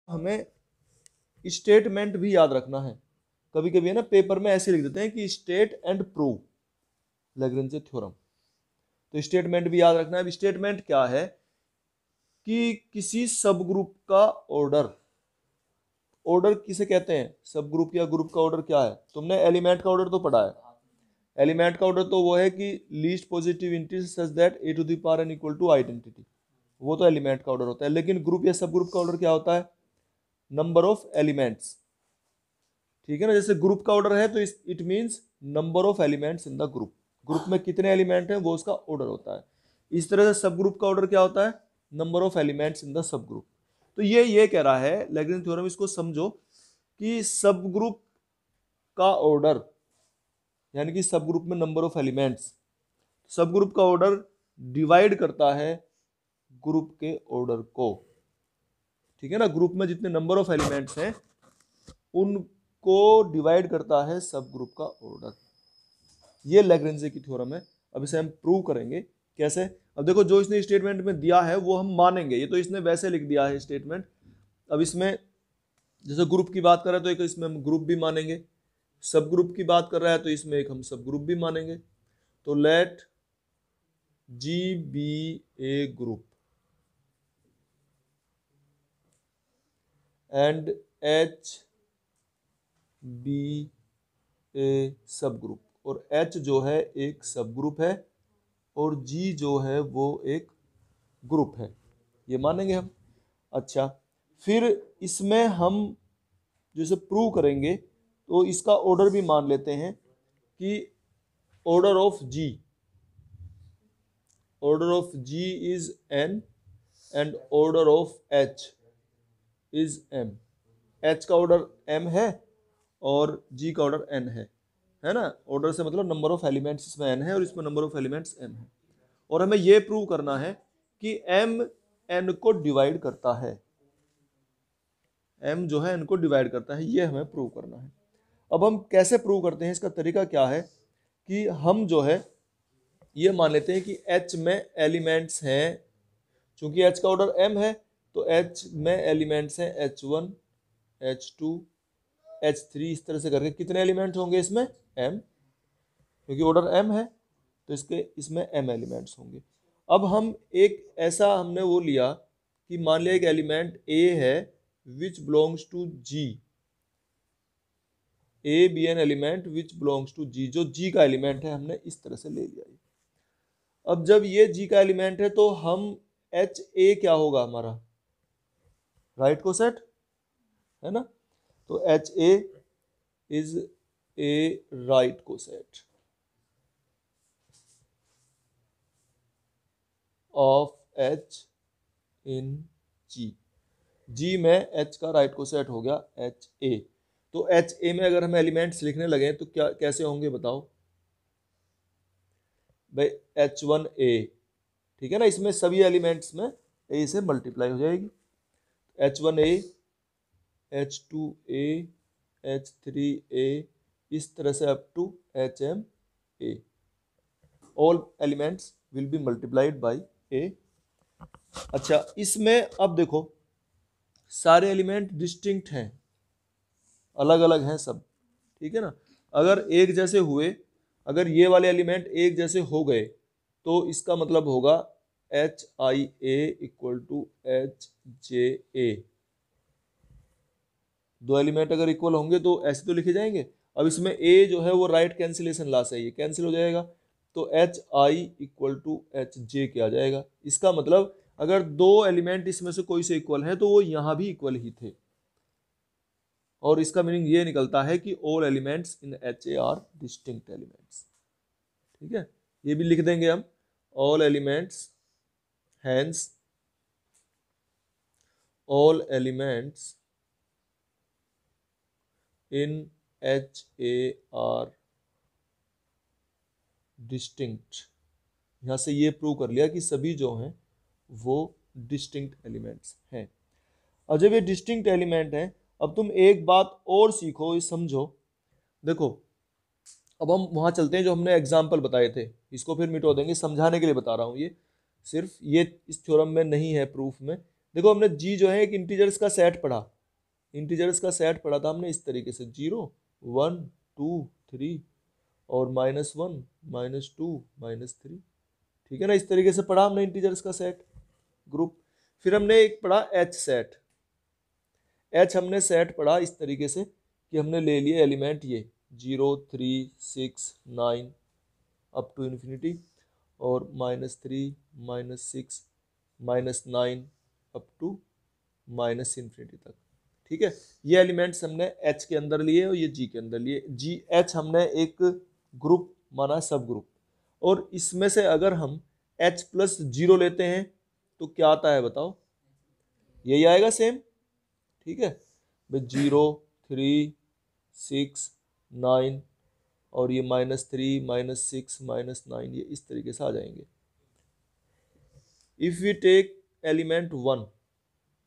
हमें स्टेटमेंट भी याद रखना है। कभी कभी है ना पेपर में ऐसे लिख देते हैं कि state and prove Lagrange theorem, तो स्टेटमेंट भी याद रखना है। अब स्टेटमेंट क्या है कि किसी सब ग्रुप का ऑर्डर, ऑर्डर किसे कहते हैं, सब ग्रुप या ग्रुप का ऑर्डर क्या है, तुमने एलिमेंट का ऑर्डर तो पढ़ा है। एलिमेंट का ऑर्डर तो वो है कि least positive integer such that a to the power n equal to identity, वो तो एलिमेंट का ऑर्डर होता है। लेकिन ग्रुप या सब ग्रुप का ऑर्डर क्या होता है, नंबर ऑफ एलिमेंट्स, ठीक है ना। जैसे ग्रुप का ऑर्डर है तो it means number of elements in the group, group में कितने एलिमेंट हैं वो उसका ऑर्डर होता है। इस तरह से सब ग्रुप का ऑर्डर क्या होता है, number of elements in the sub group. तो ये कह रहा है लैग्रेंज थ्योरम, इसको समझो कि सब ग्रुप का ऑर्डर यानी कि सब ग्रुप में नंबर ऑफ एलिमेंट्स, सब ग्रुप का ऑर्डर डिवाइड करता है ग्रुप के ऑर्डर को, ठीक है ना। ग्रुप में जितने नंबर ऑफ एलिमेंट्स हैं उनको डिवाइड करता है सब ग्रुप का ऑर्डर। ये लैग्रेंज की थ्योरम है। अब इसे हम प्रूव करेंगे कैसे। अब देखो जो इसने स्टेटमेंट में दिया है वो हम मानेंगे, ये तो इसने वैसे लिख दिया है स्टेटमेंट। अब इसमें जैसे ग्रुप की बात कर रहे हैं तो एक इसमें हम ग्रुप भी मानेंगे, सब ग्रुप की बात कर रहा है तो इसमें एक हम सब ग्रुप भी मानेंगे। तो let G be a group and H be a subgroup, और H जो है एक सब ग्रुप है और G जो है वो एक ग्रुप है, ये मानेंगे हम। अच्छा, फिर इसमें हम जैसे प्रूव करेंगे तो इसका ऑर्डर भी मान लेते हैं कि order of G is n and order of H is m। H का ऑर्डर m है और G का ऑर्डर n है ना। ऑर्डर से मतलब नंबर ऑफ एलिमेंट्स इसमें n है और इसमें नंबर ऑफ एलिमेंट्स m है। और हमें यह प्रूव करना है कि m n को डिवाइड करता है, m जो है n को डिवाइड करता है, ये हमें प्रूव करना है। अब हम कैसे प्रूव करते हैं, इसका तरीका क्या है कि हम जो है ये मान लेते हैं कि H में एलिमेंट्स हैं, चूंकि H का ऑर्डर m है तो H में एलिमेंट्स हैं H1 H2 H3, इस तरह से करके कितने एलिमेंट्स होंगे इसमें m, क्योंकि ऑर्डर m है तो इसमें m एलिमेंट्स होंगे। अब हम एक ऐसा हमने वो लिया कि मान लिया एक एलिमेंट a है which belongs to G, a be an element which belongs to G, जो G का एलिमेंट है हमने इस तरह से ले लिया। अब जब ये G का एलिमेंट है तो हम H a क्या होगा हमारा, राइट कोसेट है ना। तो H a is a right coset of H in G में H का राइट कोसेट हो गया H a। तो H a में अगर हम एलिमेंट्स लिखने लगे तो क्या कैसे होंगे बताओ भाई, H1a, ठीक है ना, इसमें सभी एलिमेंट्स में a से मल्टीप्लाई हो जाएगी। H1a H2a H3a इस तरह से up to HMa, all elements will be multiplied by a। अच्छा, इसमें अब देखो सारे एलिमेंट डिस्टिंक्ट हैं, अलग अलग हैं सब, ठीक है ना। अगर एक जैसे हुए, अगर ये वाले एलिमेंट एक जैसे हो गए तो इसका मतलब होगा HIA इक्वल टू HJA। दो एलिमेंट अगर इक्वल होंगे तो ऐसे तो लिखे जाएंगे। अब इसमें a जो है वो राइट कैंसिलेशन ला से ये कैंसिल हो जाएगा, तो HI इक्वल टू HJ क्या जाएगा। इसका मतलब अगर दो एलिमेंट इसमें से कोई से इक्वल है तो वो यहां भी इक्वल ही थे, और इसका मीनिंग ये निकलता है कि all elements in HA are distinct elements, ठीक है। ये भी लिख देंगे हम, all elements hence all elements in HA are distinct. यहां से ये प्रूव कर लिया कि सभी जो हैं वो डिस्टिंक्ट एलिमेंट्स हैं। अब जब ये डिस्टिंक्ट एलिमेंट हैं, अब तुम एक बात और सीखो, ये समझो। देखो अब हम वहां चलते हैं जो हमने एग्जाम्पल बताए थे, इसको फिर मिटो देंगे, समझाने के लिए बता रहा हूं, ये सिर्फ ये इस थ्योरम में नहीं है, प्रूफ में। देखो हमने G जो है एक इंटीजर्स का सेट पढ़ा, इंटीजर्स का सेट पढ़ा था हमने इस तरीके से 0 1 2 3 और -1 -2 -3, ठीक है ना, इस तरीके से पढ़ा हमने इंटीजर्स का सेट ग्रुप। फिर हमने एक पढ़ा एच सेट। एच हमने सेट पढ़ा इस तरीके से कि हमने ले लिए एलिमेंट ये 0 3 6 9 अप टू इन्फिनिटी और -3 -6 -9 अप टू -इन्फिनिटी तक, ठीक है। ये एलिमेंट्स हमने एच के अंदर लिए और ये जी के अंदर लिए। जी एच हमने एक ग्रुप माना, सब ग्रुप, और इसमें से अगर हम h प्लस 0 लेते हैं तो क्या आता है बताओ, यही आएगा सेम, ठीक है। 0 3 6 9 और ये -3 -6 -9 ये इस तरीके से आ जाएंगे। If we take element 1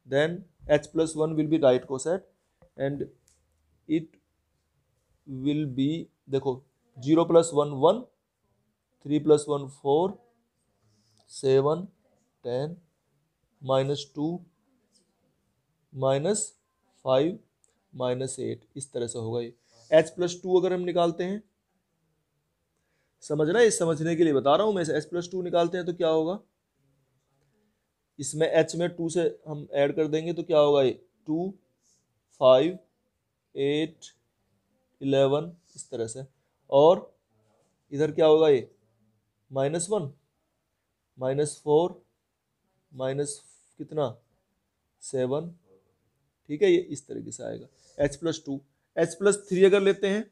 then h plus 1 will be right coset and it will be, देखो 0 plus 1 1, 3 plus 1 4, 7 10 -2 -5 -8, इस तरह से होगा ये। h plus 2 अगर हम निकालते हैं, समझ रहे हैं, इस समझने के लिए बता रहा हूं मैं, h plus 2 निकालते हैं तो क्या होगा, इसमें h में 2 से हम ऐड कर देंगे तो क्या होगा, ये 2 5 8 11 इस तरह से, और इधर क्या होगा, ये -1 -4 माइनस कितना 7, ठीक है, ये इस तरीके से आएगा। h प्लस 2, h प्लस 3 अगर लेते हैं,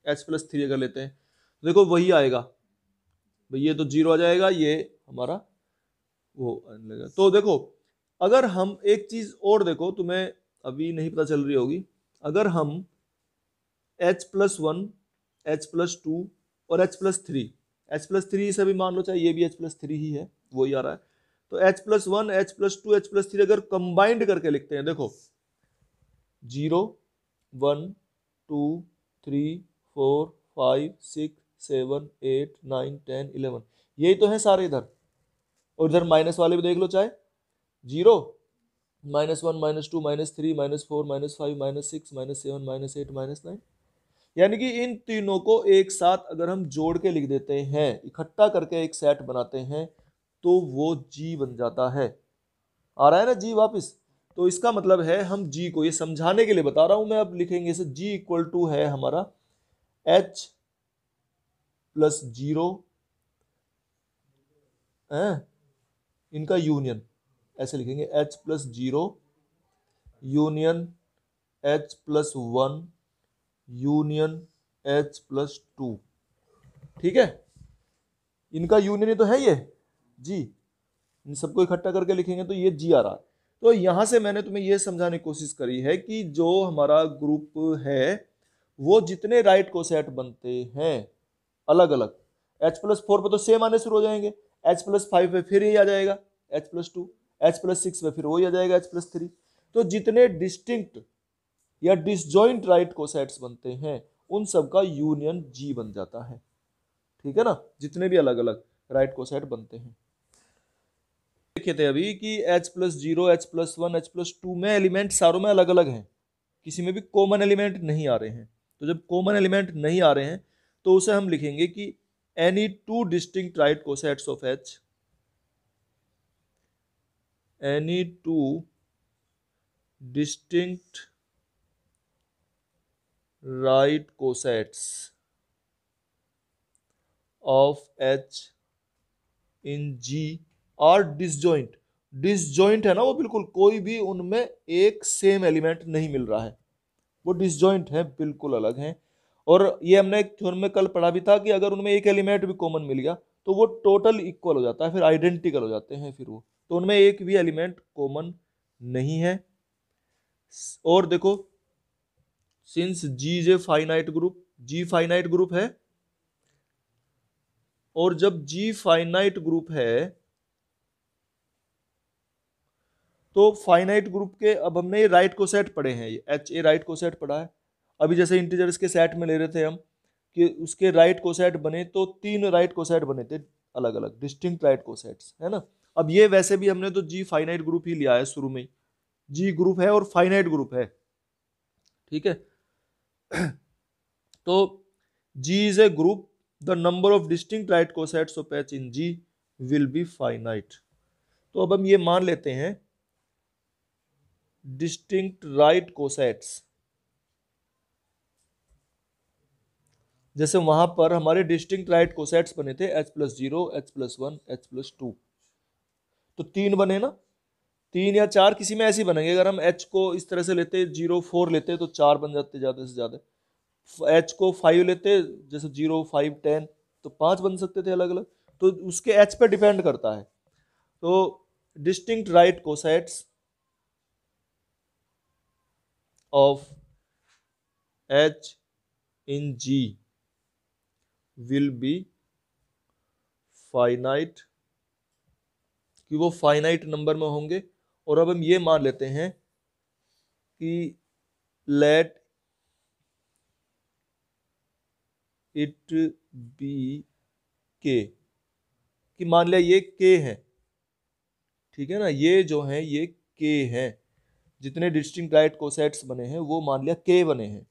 h प्लस 3 अगर लेते हैं तो देखो वही आएगा भाई, ये तो 0 आ जाएगा, ये हमारा वो लगेगा। तो देखो अगर हम एक चीज और देखो, तुम्हें अभी नहीं पता चल रही होगी, अगर हम h प्लस 1 h प्लस 2 और h प्लस 3, h प्लस 3 से भी मान लो, चाहे ये भी h प्लस 3 ही है, वही आ रहा है, तो h plus 1 h plus 2 h plus 3 अगर कंबाइंड करके लिखते हैं, देखो 0 1 2 3 4 5 6 7 8 9 10 11, यही तो है सारे इधर, और इधर माइनस वाले भी देख लो, चाहे 0 -1 -2 -3 -4 -5 -6 -7 -8 -9, यानी कि इन तीनों को एक साथ अगर हम जोड़ के लिख देते हैं, इकट्ठा करके एक सेट बनाते हैं, तो वो G बन जाता है। आ रहा है ना G वापस, तो इसका मतलब है हम G को, ये समझाने के लिए बता रहा हूं मैं, अब लिखेंगे इसे, G इक्वल टू है हमारा H प्लस 0 इनका यूनियन, ऐसे लिखेंगे H plus 0 union H plus 1 union H plus 2, ठीक है, इनका यूनियन ही तो है ये G, इन सबको इकट्ठा करके लिखेंगे तो ये G आ रहा है। तो यहां से मैंने तुम्हें ये समझाने की कोशिश करी है कि जो हमारा ग्रुप है वो जितने राइट कोसेट बनते हैं अलग अलग, H प्लस 4 पे तो सेम आने शुरू हो जाएंगे, H प्लस 5 पे फिर यही आ जाएगा H प्लस 2, H प्लस 6 पे फिर वही आ जाएगा H प्लस 3, तो जितने डिस्टिंक्ट या डिसजॉइंट राइट कोसेट्स बनते हैं उन सब का यूनियन G बन जाता है, ठीक है ना, जितने भी अलग अलग राइट कोसेट बनते हैं। देखे थे अभी कि H plus 0 H plus 1 H plus 2 में एलिमेंट सारों में अलग अलग हैं, किसी में भी कॉमन एलिमेंट नहीं आ रहे हैं। तो जब कॉमन एलिमेंट नहीं आ रहे हैं तो उसे हम लिखेंगे कि any two distinct right cosets of H, any two distinct right cosets of H in G are disjoint, disjoint है ना वो, बिल्कुल कोई भी उनमें एक सेम एलिमेंट नहीं मिल रहा है, वो डिसजॉइंट है, बिल्कुल अलग हैं। और ये हमने एक थ्योरम में कल पढ़ा भी था कि अगर उनमें एक एलिमेंट भी कॉमन मिल गया तो वो टोटल इक्वल हो जाता है, फिर आइडेंटिकल हो जाते हैं फिर वो, तो उनमें एक भी एलिमेंट कॉमन नहीं है। और देखो since G is a finite group, G finite group है, और जब G फाइनाइट ग्रुप है तो फाइनाइट ग्रुप के, अब हमने ये राइट कोसेट पढ़े हैं, ये H ए राइट कोसेट पढ़ा है, अभी जैसे इंटीजर्स के सेट में ले रहे थे हम कि उसके राइट कोसेट बने तो 3 राइट कोसेट बने थे अलग अलग डिस्टिंक्ट राइट कोसेट्स, है ना, अब ये वैसे भी हमने तो जी फाइनाइट ग्रुप ही लिया है शुरू में, जी ग्रुप है और फाइनाइट ग्रुप है, ठीक है। तो G is a group, the number of distinct right cosets of H in G will be finite. तो अब हम ये मान लेते हैं डिस्टिंक्ट राइट कोसेट्स, जैसे वहां पर हमारे डिस्टिंक्ट राइट कोसेट्स बने थे h+0, h+1, h+2, तो 3 बने ना, 3 या 4 किसी में ऐसे ही बनेंगे। अगर हम h को इस तरह से लेते 0, 4 लेते तो 4 बन जाते ज्यादा से ज्यादा, h को 5 लेते जैसे 0, 5, 10 तो 5 बन सकते थे अलग अलग, तो उसके h पे डिपेंड करता है। तो distinct right cosets of h in G will be finite, कि वो फाइनाइट नंबर में होंगे। और अब हम ये मान लेते हैं कि लेट इट बी के, कि मान लिया ये के है, ठीक है ना, ये जो है ये के है, जितने डिस्टिंक्ट राइट कोसेट्स बने हैं वो मान लिया के बने हैं।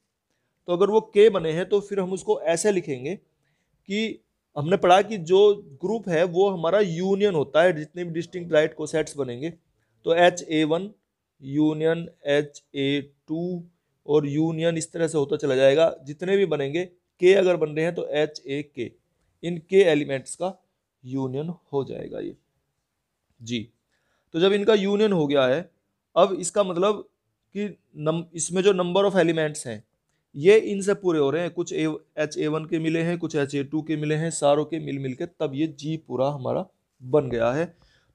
तो अगर वो के बने हैं तो फिर हम उसको ऐसे लिखेंगे कि हमने पढ़ा कि जो ग्रुप है वो हमारा यूनियन होता है, जितने भी डिस्टिंक्ट राइट कोसेट्स बनेंगे तो HA1 यूनियन HA2 और यूनियन इस तरह से होता चला जाएगा, जितने भी बनेंगे के अगर बन रहे हैं तो HAK, इन के एलिमेंट्स का यूनियन हो जाएगा ये जी। तो जब इनका यूनियन हो गया है, अब इसका मतलब कि इसमें जो नंबर ऑफ एलिमेंट्स हैं ये इनसे पूरे हो रहे हैं, कुछ HA1 के मिले हैं, कुछ HA2 के मिले हैं, सारों के मिल मिल के तब ये जी पूरा हमारा बन गया है।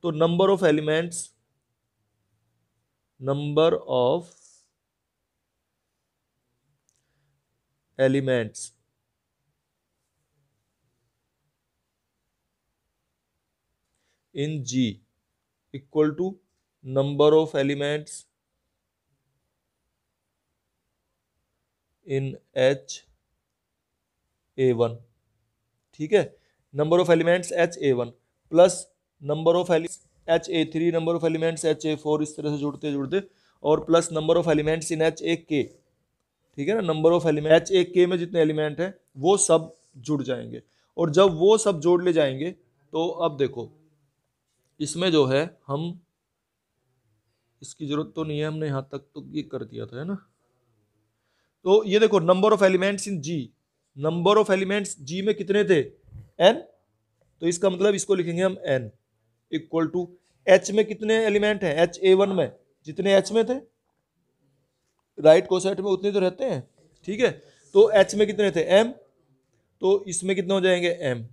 तो number of elements in G equal to number of elements in HA1, ठीक है। Number of elements HA1 plus number of elements HA3, number of elements HA4, इस तरह से जुड़ते जुड़ते, और plus number of elements in HAK, ठीक है ना, नंबर ऑफ एलिमेंट HAK में जितने एलिमेंट हैं वो सब जुड़ जाएंगे। और जब वो सब जोड़ ले जाएंगे तो अब देखो इसमें जो है, हम इसकी जरूरत तो नहीं है, हमने यहां तक तो ये कर दिया था, है ना। तो ये देखो number of elements in G, number of elements G में कितने थे n, तो इसका मतलब इसको लिखेंगे हम n इक्वल टू H में कितने एलिमेंट हैं, HA1 में जितने H में थे राइट कोसेट में उतने तो रहते हैं, ठीक है। तो H में कितने थे m, तो इसमें कितने हो जाएंगे m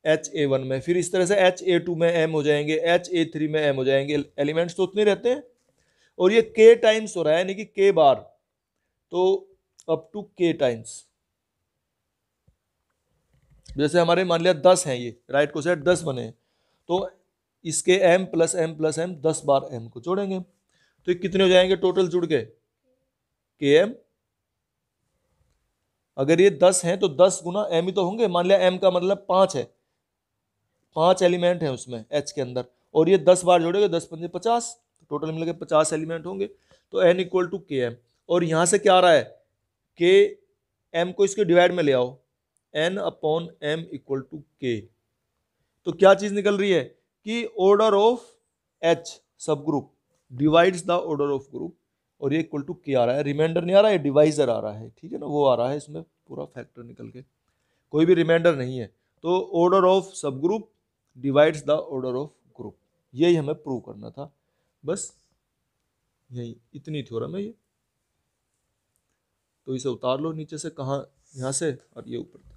HA1 में, फिर इस तरह से HA2 में m हो जाएंगे, HA3 में m हो जाएंगे, एलिमेंट्स तो उतने रहते हैं। और ये k टाइम्स हो रहा है, यानी कि k बार, तो अप टू k टाइम्स। जैसे हमारे मान लिया 10 हैं, ये राइट कोसेट 10 बने हैं, तो इसके m plus m plus m 10 बार m को जोड़ेंगे, तो कितने हो जाएंगे टोटल जुड़ के km। अगर ये 10 हैं तो 10 गुना m ही तो होंगे, मान लिया m का मतलब 5 है, 5 एलिमेंट है उसमें h के अंदर, और ये 10 बार जोड़ेंगे 10 पंजे 50, टोटल मिलकर 50 एलिमेंट होंगे। तो n इक्वल टू km, और यहां से क्या आ रहा है k m को इसके डिवाइड में ले आओ, n upon m equal to k। तो क्या चीज निकल रही है कि order of h subgroup divides the order of group, और ये इक्वल टू के आ रहा है, रिमाइंडर नहीं आ रहा है, डिवाइजर आ रहा है, ठीक है ना, वो आ रहा है इसमें पूरा फैक्टर निकल के, कोई भी रिमाइंडर नहीं है। तो ऑर्डर ऑफ सब group divides the order of group, यही हमें प्रूव करना था, बस यही इतनी थ्योरम है ये। तो इसे उतार लो नीचे से, कहाँ, यहाँ से, और ये ऊपर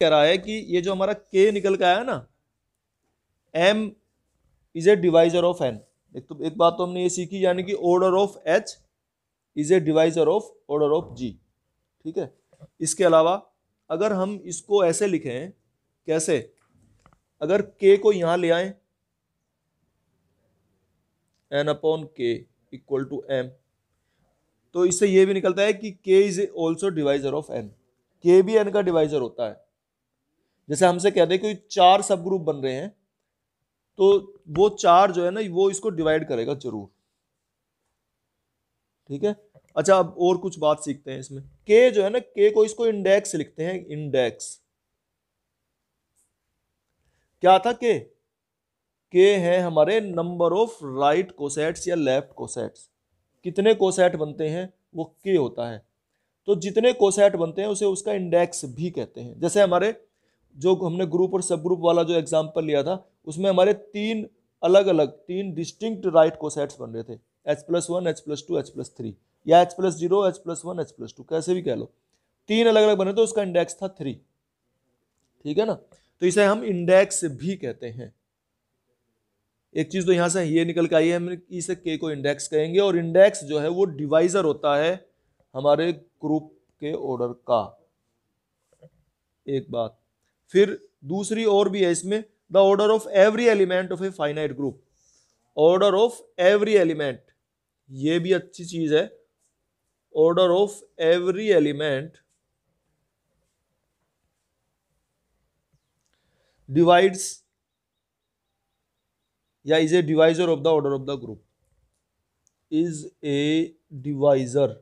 कह रहा है कि ये जो हमारा k निकल के आया ना, m is a divisor of n। एक बात तो हमने ये सीखी, यानी कि order of h is a divisor of order of g, ठीक है। इसके अलावा अगर हम इसको ऐसे लिखें, कैसे, अगर k को यहां ले आए n upon k equal to m, तो इससे ये भी निकलता है कि k is also divisor of n, k भी n का डिवाइजर होता है। जैसे हमसे कहते हैं कि 4 सब ग्रुप बन रहे हैं, तो वो 4 जो है ना वो इसको डिवाइड करेगा जरूर। ठीक है। अच्छा, अब और कुछ बात सीखते हैं इसमें। के जो है ना, के को इसको इंडेक्स लिखते हैं, इंडेक्स। क्या था के है हमारे नंबर ऑफ राइट कोसेट्स या लेफ्ट कोसेट्स। कितने कोसेट बनते हैं वो के होता है। तो जितने कोसेट बनते हैं उसे उसका इंडेक्स भी कहते हैं। जैसे हमारे जो हमने ग्रुप और सब ग्रुप वाला जो एग्जांपल लिया था, उसमें हमारे 3 अलग अलग 3 डिस्टिंक्ट राइट कोसेट्स बन रहे थे, H+1, H+2, H+3, या H+0, H+1, H+2, कैसे भी कह लो, 3 अलग अलग बने तो उसका इंडेक्स था 3। ठीक है ना। तो इसे हम इंडेक्स भी कहते हैं। एक चीज तो यहां से ये निकल के आई है, हम इसे के को इंडेक्स कहेंगे। और इंडेक्स जो है वो डिवाइजर होता है हमारे ग्रुप के ऑर्डर का। एक बात फिर दूसरी और भी है इसमें, the order of every element of a finite group. Order of every element, ये भी अच्छी चीज है। Order of every element divides या is a divisor of the order of the group, is a divisor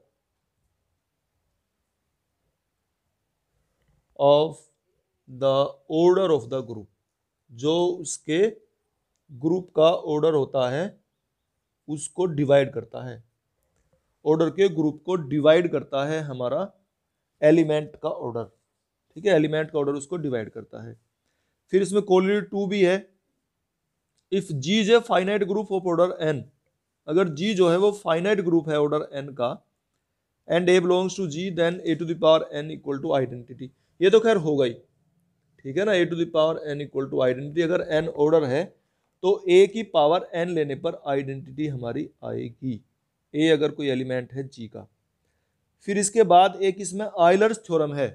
of the order of the group. जो उसके group का order होता है उसको डिवाइड करता है, ऑर्डर के ग्रुप को डिवाइड करता है हमारा एलिमेंट का ऑर्डर। ठीक है, एलिमेंट का ऑर्डर उसको डिवाइड करता है। फिर इसमें कोलोनी 2 भी है, if G is a finite group of order N. अगर जी जो है वो फाइनाइट ग्रुप है ऑर्डर एन का, and A belongs to G, then A to the power N equal to identity. ये तो खैर हो गई, ठीक है ना, A to the power N equal to identity. अगर एन ऑर्डर है तो ए की पावर एन लेने पर आइडेंटिटी हमारी आएगी, ए अगर कोई एलिमेंट है जी का। फिर इसके बाद एक इसमें आयलर्स थ्योरम है।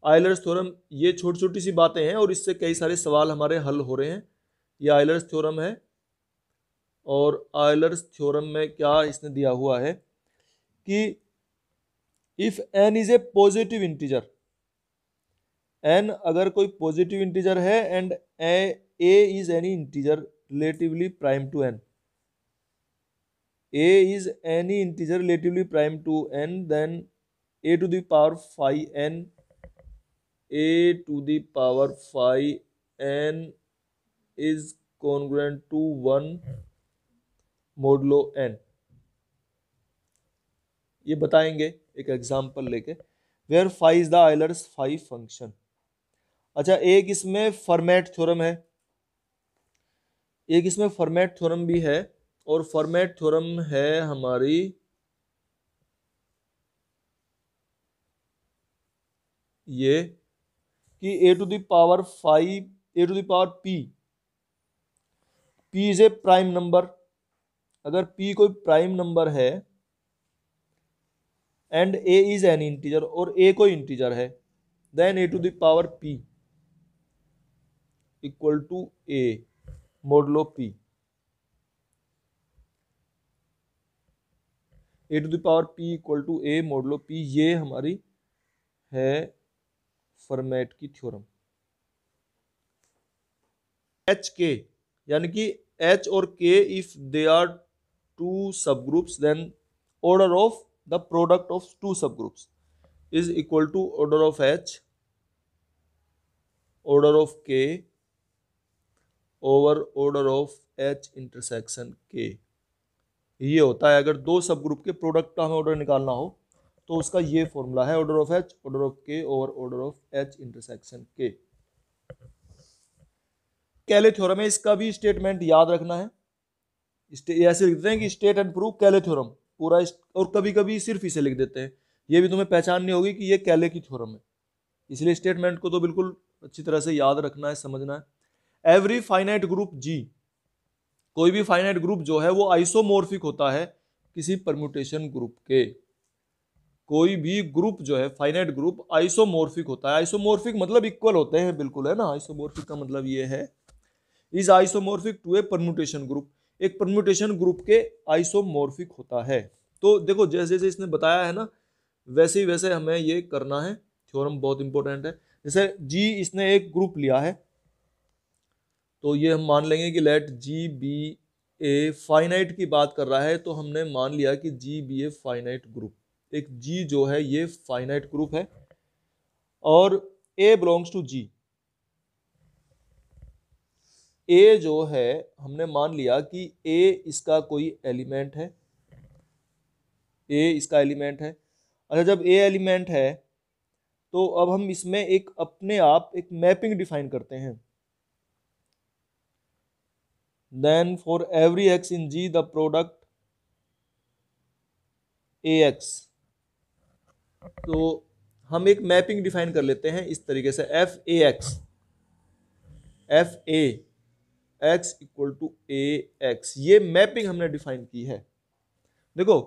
आयलर्स थ्योरम, ये छोटी छोटी सी बातें हैं और इससे कई सारे सवाल हमारे हल हो रहे हैं। ये आयलर्स थ्योरम है, और आयलर्स थ्योरम में क्या इसने दिया हुआ है कि if n is a positive integer, n अगर कोई पॉजिटिव इंटीजर है, and A is any integer relatively prime to n, a is any integer relatively prime to n, then A to the power phi n, a to the power phi n is congruent to 1 modulo n. ये बताएंगे एक example लेके, where phi is the Euler's phi function. अच्छा, एक इसमें format theorem है, एक इसमें फॉर्मेट थ्योरम भी है। और फॉर्मेट थ्योरम है हमारी ये कि A to the power 5, A to the power P, P is a prime number. अगर पी कोई प्राइम नंबर है and A is an integer, और ए कोई इंटीजर है, then A to the power P equal to A modulo P. A to the power P equal to A modulo P, ये हमारी है format की theorem. H के, यानी कि एच और K if they are two subgroups, then order of the product of two subgroups is equal to order of H order of K over order of H intersection K. ये होता है अगर दो सब group के product का हमें order निकालना हो तो उसका ये फॉर्मूला है, order of H order of K over order of H intersection K. Cayley theorem है, इसका भी स्टेटमेंट याद रखना है। ऐसे लिख देते हैं कि स्टेट एंड प्रूव कैले थ्योरम पूरा, और कभी कभी सिर्फ इसे लिख देते हैं। ये भी तुम्हें पहचाननी होगी कि ये कैले की थ्योरम है, इसलिए स्टेटमेंट को तो बिल्कुल अच्छी तरह से याद रखना है, समझना है। एवरी फाइनाइट ग्रुप जी, कोई भी फाइनाइट ग्रुप जो है वो आइसोमॉर्फिक होता है किसी परम्यूटेशन ग्रुप के। कोई भी ग्रुप जो है फाइनाइट ग्रुप आइसोमॉर्फिक होता है। आइसोमॉर्फिक मतलब इक्वल होते हैं, बिल्कुल, है ना। आइसोमॉर्फिक का मतलब ये है is isomorphic to a permutation group, एक परम्यूटेशन ग्रुप के आइसोमॉर्फिक होता है। तो देखो जैसे जैसे इसने बताया है ना, वैसे ही वैसे हमें ये करना है। थ्योरम बहुत इंपॉर्टेंट है। जैसे जी इसने एक ग्रुप लिया है, तो ये हम मान लेंगे कि let G be a finite की बात कर रहा है, तो हमने मान लिया कि G be a finite group, एक जी जो है ये फाइनाइट ग्रुप है और ए बिलोंग्स टू जी। ए जो है हमने मान लिया कि ए इसका कोई एलिमेंट है, ए इसका एलिमेंट है। अच्छा, जब ए एलिमेंट है तो अब हम इसमें एक अपने आप एक मैपिंग डिफाइन करते हैं। Then for every x in G the product a x, तो हम एक मैपिंग डिफाइन कर लेते हैं इस तरीके से, f A x, f A x equal to a x, ये मैपिंग हमने डिफाइन की है। देखो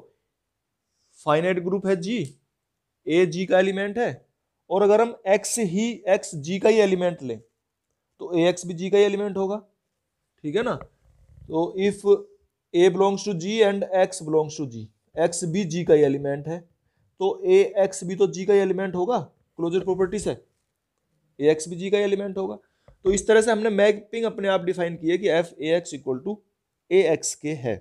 फाइनाइट ग्रुप है जी, ए जी का एलिमेंट है, और अगर हम एक्स जी का ही एलिमेंट लें तो ए एक्स भी जी का ही एलिमेंट होगा, ठीक है ना। तो if a belongs to G and x belongs to G, x भी जी का ही एलिमेंट है, तो ए एक्स भी तो जी का ही एलिमेंट होगा, क्लोजर प्रॉपर्टी से ए एक्स भी जी का ही एलिमेंट होगा। तो इस तरह से हमने मैपिंग अपने आप डिफाइन की है कि f A x equal to a x के है।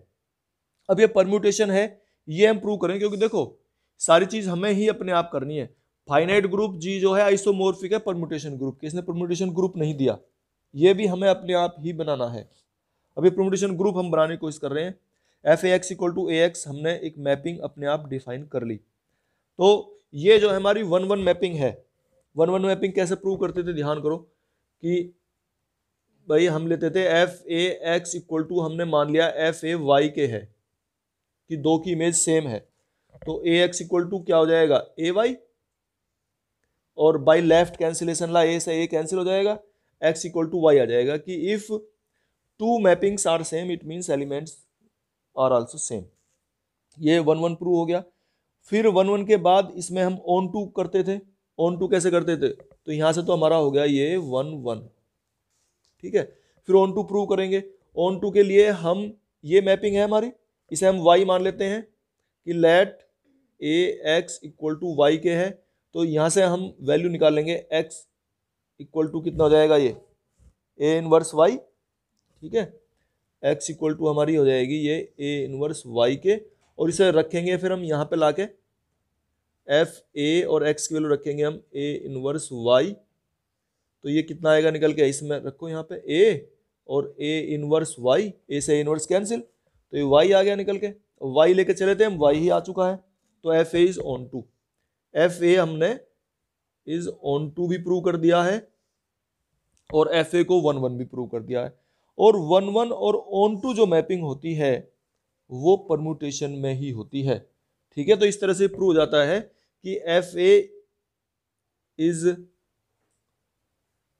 अब ये परम्यूटेशन है, ये हम प्रूव करें, क्योंकि देखो सारी चीज हमें ही अपने आप करनी है। फाइनाइट ग्रुप जी जो है आइसोमोर्फिक है परम्यूटेशन ग्रुप के, इसने परम्यूटेशन ग्रुप नहीं दिया, ये भी हमें अपने आप ही बनाना है। अभी परम्यूटेशन ग्रुप हम बनाने की कोशिश कर रहे हैं। F A x equal to a x, हमने एक मैपिंग अपने आप डिफाइन कर ली। तो ये जो है हमारी 1-1 मैपिंग है। 1-1 मैपिंग कैसे प्रूव करते थे, ध्यान करो कि भाई हम लेते थे F A x equal to, हमने मान लिया एफ ए वाई के है कि दो की इमेज सेम है, तो ए एक्स इक्वल टू क्या हो जाएगा ए वाई, और by left cancellation law, A से ए कैंसिल हो जाएगा, एक्स इक्वल टू वाई आ जाएगा कि if two mappings are same it means elements are also same. ये 1-1 प्रूव हो गया। फिर 1-1 के बाद इसमें हम ऑन टू करते थे। ऑन टू कैसे करते थे, तो यहां से तो हमारा हो गया ये 1-1, ठीक है। फिर ऑन टू प्रूव करेंगे। ऑन टू के लिए हम, ये मैपिंग है हमारी, इसे हम y मान लेते हैं कि let A x equal to Y के है, तो यहां से हम वैल्यू निकाल लेंगे x इक्वल टू कितना हो जाएगा, ये ए इनवर्स y, ठीक है। x इक्वल टू हमारी हो जाएगी ये ए इनवर्स y के, और इसे रखेंगे फिर हम यहाँ पे लाके एफ ए और x की वैल्यू रखेंगे हम ए इनवर्स y, तो ये कितना आएगा निकल के, इसमें रखो यहाँ पे a और a इनवर्स y, a से इनवर्स कैंसिल, तो ये y आ गया निकल के, y लेके चले थे हम, y ही आ चुका है, तो F A is onto, F A हमने इज ऑन टू भी प्रूव कर दिया है और एफ ए को 1-1 भी प्रूव कर दिया है। और 1-1 और ऑन टू जो मैपिंग होती है वो परम्यूटेशन में ही होती है, ठीक है। तो इस तरह से प्रूव हो जाता है कि f A is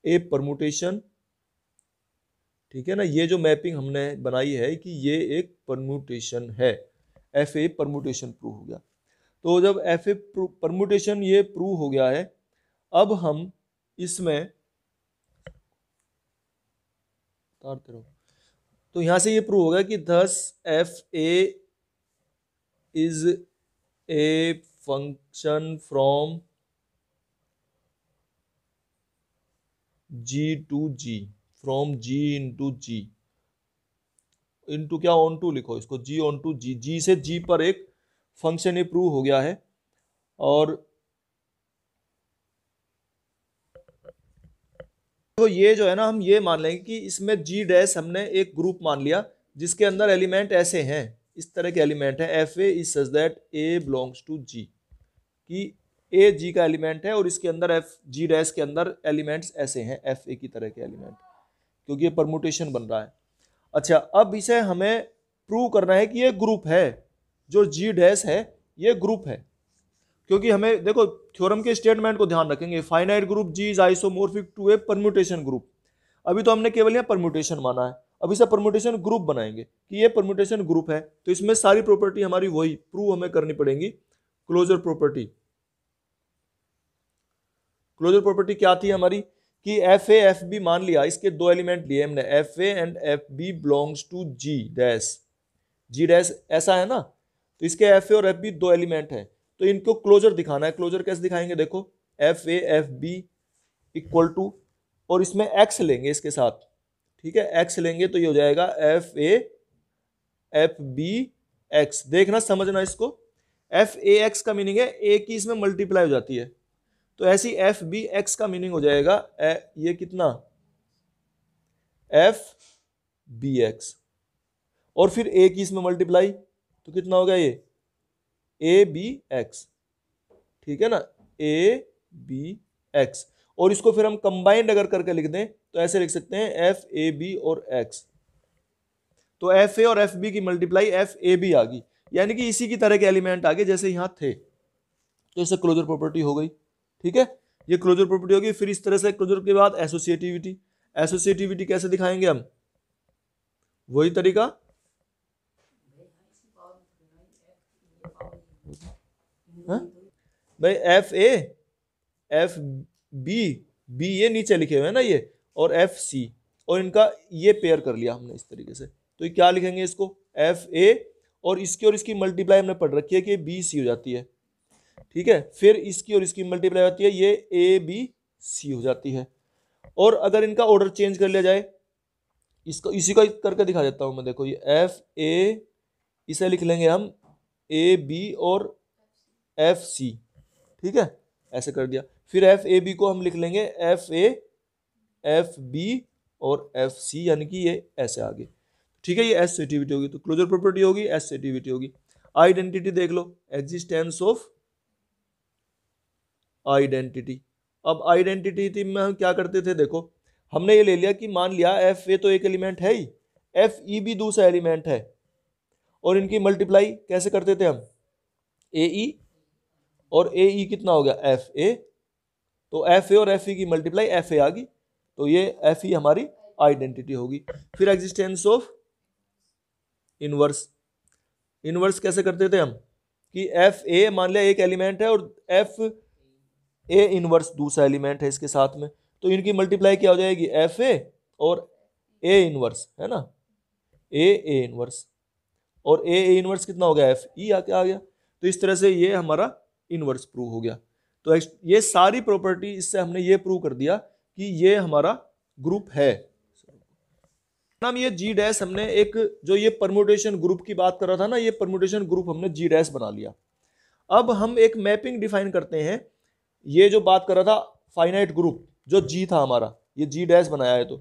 A permutation, ठीक है ना। ये जो मैपिंग हमने बनाई है कि ये एक परम्यूटेशन है, एफ ए परम्यूटेशन प्रूव हो गया। तो जब एफ ए परम्यूटेशन ये प्रूव हो गया है, अब हम इसमें तो यहां से ये प्रूव होगा कि thus F A is a function from G to G, from G into G, into क्या ऑन टू लिखो इसको, जी ऑन टू जी, जी से जी पर एक फंक्शन ये प्रूव हो गया है। और तो ये जो है ना, हम ये मान लेंगे कि इसमें जी डैश हमने एक ग्रुप मान लिया जिसके अंदर एलिमेंट ऐसे हैं, इस तरह के एलिमेंट है, if A is such that A belongs to G, कि ए जी का एलिमेंट है और इसके अंदर एफ जी डैश के अंदर एलिमेंट्स ऐसे हैं, एफ ए की तरह के एलिमेंट, क्योंकि ये परम्यूटेशन बन रहा है। अच्छा, अब इसे हमें प्रूव करना है कि ये ग्रुप है, जो जी डैश है ये ग्रुप है, क्योंकि हमें देखो थ्योरम के स्टेटमेंट को ध्यान रखेंगे, finite group G is isomorphic to a permutation group. अभी तो हमने केवल यहाँ परम्यूटेशन माना है, अब इसे परम्यूटेशन ग्रुप बनाएंगे कि ये परम्यूटेशन ग्रुप है, तो इसमें सारी प्रॉपर्टी हमारी वही प्रूव हमें करनी पड़ेगी। क्लोजर प्रॉपर्टी, क्लोजर प्रॉपर्टी क्या थी हमारी कि एफ ए एफ बी मान लिया, इसके दो एलिमेंट लिए हमने, F A and F B belongs to G dash, G dash ऐसा है ना, तो इसके एफ ए और एफ बी दो एलिमेंट है, तो इनको क्लोजर दिखाना है। क्लोजर कैसे दिखाएंगे, देखो F A F B equal to, और इसमें एक्स लेंगे इसके साथ, ठीक है, एक्स लेंगे तो ये हो जाएगा FAFBX। देखना समझना इसको, FAX का मीनिंग है ए की इसमें मल्टीप्लाई हो जाती है, तो ऐसी FBX का मीनिंग हो जाएगा ये कितना FBX, और फिर ए की इसमें मल्टीप्लाई तो कितना हो गया ये ABX, ठीक है ना, ABX। और इसको फिर हम कंबाइंड अगर करके लिख दें तो ऐसे लिख सकते हैं FAB और X, तो FA और FB की मल्टीप्लाई FAB आ गई, यानी कि इसी की तरह के एलिमेंट आ गए जैसे यहां थे, तो इससे क्लोजर प्रॉपर्टी हो गई। ठीक है, ये क्लोजर प्रॉपर्टी होगी। फिर इस तरह से क्लोजर के बाद एसोसिएटिविटी, एसोसिएटिविटी कैसे दिखाएंगे हम, वही तरीका, भाई FAFB ये नीचे लिखे हुए हैं ना ये, और FC, और इनका ये पेयर कर लिया हमने इस तरीके से, तो ये क्या लिखेंगे इसको FA, और इसकी मल्टीप्लाई हमने पढ़ रखी है कि BC हो जाती है। ठीक है, फिर इसकी और इसकी मल्टीप्लाई होती है, ये ABC हो जाती है। और अगर इनका ऑर्डर चेंज कर लिया जाए, इसको इसी को करके दिखा देता हूं मैं, देखो ये FA, इसे लिख लेंगे हम AB और FC, ठीक है, ऐसे कर दिया। फिर FAB को हम लिख लेंगे FA FB और FC, यानी कि ये ऐसे आ गए। ठीक है, ये एसोसिएटिविटी होगी, तो क्लोजर प्रॉपर्टी होगी, एसोसिएटिविटी होगी। आइडेंटिटी देख लो, एग्जिस्टेंस ऑफ आइडेंटिटी। अब आइडेंटिटी में हम क्या करते थे, देखो हमने ये ले लिया कि मान लिया FA तो एक एलिमेंट है ही, FE भी दूसरा एलिमेंट है, और इनकी मल्टीप्लाई कैसे करते थे हम, AE, और AE कितना हो गया FA, तो FA और FE की मल्टीप्लाई FA आ गई, तो ये FE हमारी आइडेंटिटी होगी। फिर एग्जिस्टेंस ऑफ इनवर्स, इनवर्स कैसे करते थे हम, कि FA मान लिया एक एलिमेंट है और FA इनवर्स दूसरा एलिमेंट है इसके साथ में, तो इनकी मल्टीप्लाई क्या हो जाएगी FA और A इनवर्स, है ना, A इनवर्स, और A इनवर्स कितना हो गया FE आके आ गया। तो इस तरह से ये हमारा इनवर्स प्रूव हो गया। तो ये सारी प्रॉपर्टी, इससे हमने ये प्रूव कर दिया कि ये हमारा ग्रुप है। नाम ये G डैश, हमने एक जो ये परम्यूटेशन ग्रुप की बात कर रहा था ना, ये परम्यूटेशन ग्रुप हमने G डैश बना लिया। अब हम एक मैपिंग डिफाइन करते हैं, ये जो बात कर रहा था फाइनाइट ग्रुप जो G था हमारा, ये G डैश बनाया है, तो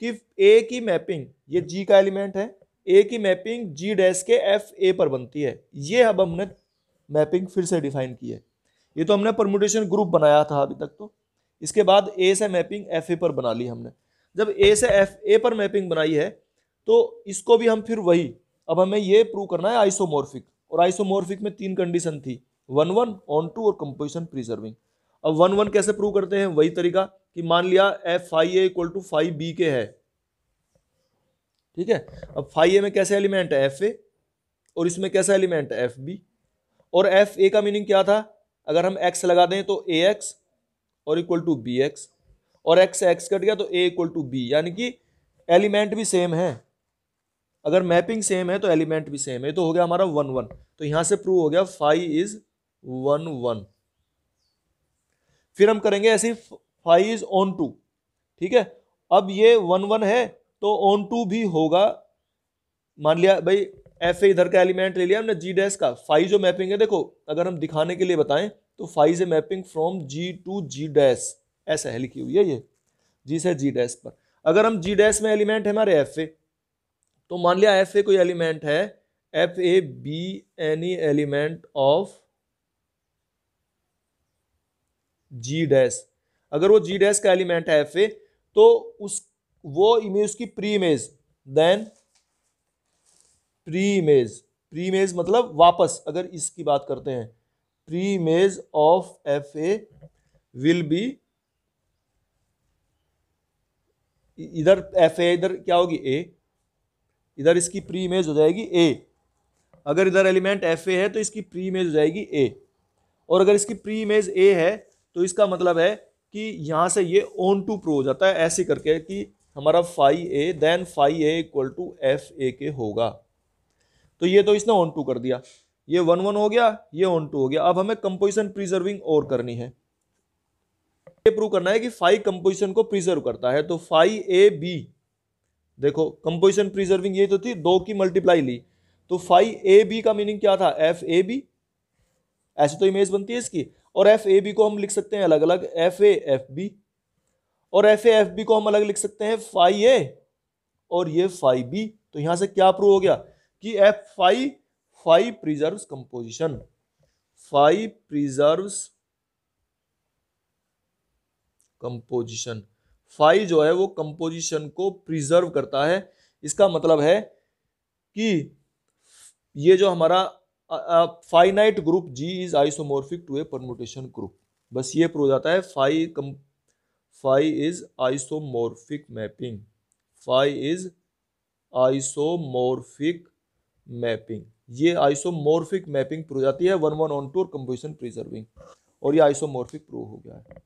कि A की मैपिंग, ये G का एलिमेंट है, A की मैपिंग G डैश के FA पर बनती है। ये अब हमने मैपिंग फिर से डिफाइन की है। ये तो हमने परम्यूटेशन ग्रुप बनाया था अभी तक, तो इसके बाद A से मैपिंग FA पर बना ली हमने। जब A से FA पर मैपिंग बनाई है तो इसको भी हम फिर वही, अब हमें ये प्रूव करना है आइसोमॉर्फिक, और आइसोमॉर्फिक में 3 कंडीशन थी, 1 1 ऑन टू और कंपोजिशन प्रिजर्विंग। अब 1 1 कैसे प्रूव करते हैं, वही तरीका कि मान लिया phi A equal to phi B के है, ठीक है। अब phi A में कैसे एलिमेंट है FA, और इसमें कैसा एलिमेंट है FB, और FA का मीनिंग क्या था, अगर हम x लगा दें तो AX और इक्वल टू BX, और x से x कट गया तो A इक्वल टू B, यानी कि एलिमेंट भी सेम है, अगर मैपिंग सेम है तो एलिमेंट भी सेम है, तो हो गया हमारा 1 1। तो यहां से प्रूव हो गया phi इज 1 1। फिर हम करेंगे ऐसे phi इज ऑन टू, ठीक है। अब ये 1 1 है तो ऑन टू भी होगा, मान लिया भाई FA इधर का एलिमेंट ले लिया हमने G डैश का, phi जो मैपिंग है, देखो अगर हम दिखाने के लिए बताएं तो phi से mapping from G to G dash, ऐसा है लिखी हुई है ये, G से G डैश पर। अगर हम G डैश में एलिमेंट है हमारे FA, तो मान लिया FA कोई एलिमेंट है, FA be any element of G dash, अगर वो G डैश का एलिमेंट है FA, तो वो इमेज की pre image, then pre image मतलब वापस, अगर इसकी बात करते हैं, pre image of FA will be, इधर FA इधर क्या होगी A, इधर इसकी प्री इमेज हो जाएगी A। अगर इधर एलिमेंट FA है तो इसकी प्री इमेज हो जाएगी A, और अगर इसकी प्री इमेज A है तो इसका मतलब है कि यहां से ये ऑन टू प्रूव हो जाता है, ऐसे करके कि हमारा phi A then phi A equal to FA के होगा। तो ये तो इसने ऑन टू कर दिया, ये 1 1 हो गया, ये ऑन टू हो गया। अब हमें कंपोजिशन प्रिजर्विंग और करनी है, ये प्रूव करना है कि phi कंपोजिशन को प्रिजर्व करता है, तो phi A B देखो कंपोजिशन प्रिजर्विंग ये तो थी, दो की मल्टीप्लाई ली, तो फाइव ए बी का मीनिंग क्या था, एफ ए बी, ऐसे तो इमेज बनती है इसकी। और एफ ए बी को हम लिख सकते हैं अलग अलग, एफ ए एफ बी, और एफ ए एफ बी को हम अलग लिख सकते हैं फाइव ए और ये फाइव बी। तो यहां से क्या प्रूव हो गया कि F five five preserves composition, five preserves composition, five जो है वो कंपोजिशन को प्रिजर्व करता है। इसका मतलब है कि ये जो हमारा finite group G is isomorphic to a permutation group, बस ये प्रूव हो जाता है phi is isomorphic mapping, phi is isomorphic mapping, ये आइसोमॉर्फिक मैपिंग प्रूव हो जाती है 1 1 on 2 और कंपोजिशन प्रिजर्विंग, और ये आइसोमॉर्फिक प्रूव हो गया है।